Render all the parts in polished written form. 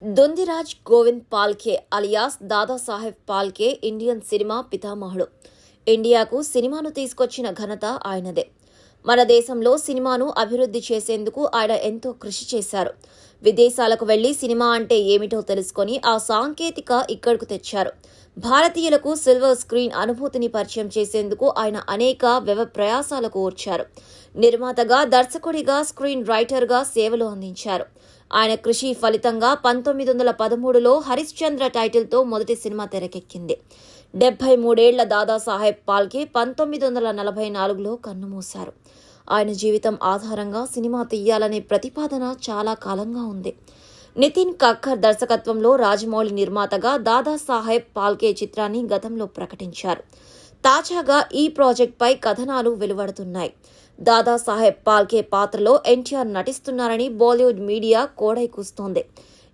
దొందిరాజ్ Govind Phalke alias Dadasaheb Phalke Indian cinema పితామహుడు. ఇండియాకు సినిమాను తీసుకొచ్చిన ఘనత ఆయనదే. మన దేశంలో సినిమాను అభివృద్ధి చేసేందుకు ఆయన ఎంతో కృషి చేశారు. విదేశాలకు వెళ్లి సినిమా అంటే ఏమిటో తెలుసుకొని ఆ సాంకేతిక ఇక్కడకు తెచ్చారు. భారతీయులకు సిల్వర్ స్క్రీన్ అనుభూతిని పరిచయం చేసేందుకు ఆయన అనేక వ్యవ ప్రయాసాలకు ఓర్చారు. నిర్మాతగా, దర్శకుడిగా, స్క్రీన్ రైటర్గా సేవలు అందించారు. ఆయన కృషి ఫలితంగా 1913లో హరిశ్చంద్ర టైటిల్తో మొదటి సినిమా తెరకెక్కింది. 73 ఏళ్ల దాదాసాహెబ్ పాల్కే 1944లో కన్నుమూశారు. ఆయన జీవితం ఆధారంగా సినిమా తీయాలనే ప్రతిపాదన చాలా కాలంగా ఉంది. నితిన్ కక్కర్ దర్శకత్వంలో రాజమౌళి నిర్మాతగా దాదాసాహెబ్ పాల్కే చిత్రాన్ని గతంలో ప్రకటించారు. తాజాగా ఈ ప్రాజెక్టుపై కథనాలు వెలువడుతున్నాయి. దాదాసాహెబ్ పాల్కే పాత్రలో ఎన్టీఆర్ నటిస్తున్నారని బాలీవుడ్ మీడియా కోడై కూస్తోంది.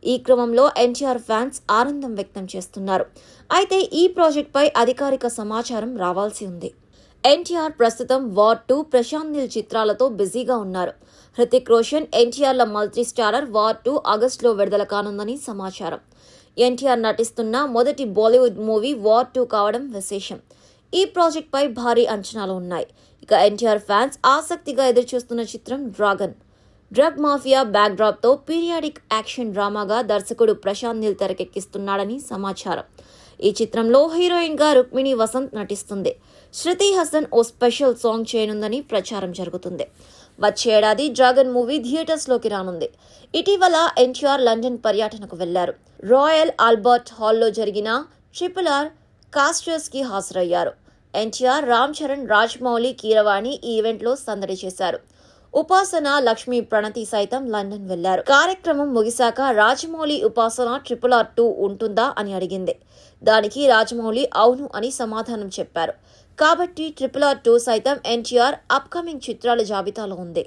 ఈ క్రమంలో ఎన్టీఆర్ ఫ్యాన్స్ ఆనందం వ్యక్తం చేస్తున్నారు. అయితే ఈ ప్రాజెక్టుపై అధికారిక సమాచారం రావాల్సి ఉంది. ఎన్టీఆర్ ప్రస్తుతం వార్ 2, ప్రశాంత్ నీల్ చిత్రాలతో బిజీగా ఉన్నారు. హృతిక్ రోషన్, ఎన్టీఆర్ల మల్టీ స్టారర్ వార్ 2 ఆగస్టులో విడుదల కానుందని సమాచారం. ఎన్టీఆర్ నటిస్తున్న మొదటి బాలీవుడ్ మూవీ వార్ 2 కావడం విశేషం. ఈ ప్రాజెక్టుపై భారీ అంచనాలు ఉన్నాయి. ఇక ఎన్టీఆర్ ఫ్యాన్స్ ఆసక్తిగా ఎదురుచూస్తున్న చిత్రం డ్రాగన్. డ్రగ్ మాఫియా బ్యాక్డ్రాప్తో పీరియాడిక్ యాక్షన్ డ్రామాగా దర్శకుడు ప్రశాంత్ నీల్ తెరకెక్కిస్తున్నాడని సమాచారం. ఈ చిత్రంలో హీరోయిన్గా రుక్మిణి వసంత్ నటిస్తుంది. శృతి హాసన్ ఓ స్పెషల్ సాంగ్ చేయనుందని ప్రచారం జరుగుతుంది. వచ్చే ఏడాది డ్రాగన్ మూవీ థియేటర్స్లోకి రానుంది. ఇటీవల ఎన్టీఆర్ లండన్ పర్యటనకు వెళ్లారు. రాయల్ ఆల్బర్ట్ హాల్లో జరిగిన RRR కాస్టర్స్కి హాజరయ్యారు. ఎన్టీఆర్, రామ్ చరణ్, రాజమౌళి, కీరవాణి ఈ ఈవెంట్లో సందడి చేశారు. ఉపాసన, లక్ష్మీ ప్రణతి సైతం లండన్ వెళ్లారు. కార్యక్రమం ముగిశాక రాజమౌళి ఉపాసన RRR 2 ఉంటుందా అని అడిగింది. దానికి రాజమౌళి అవును అని సమాధానం చెప్పారు. కాబట్టి RRR 2 సైతం ఎన్టీఆర్ అప్కమింగ్ చిత్రాల జాబితాలో ఉంది.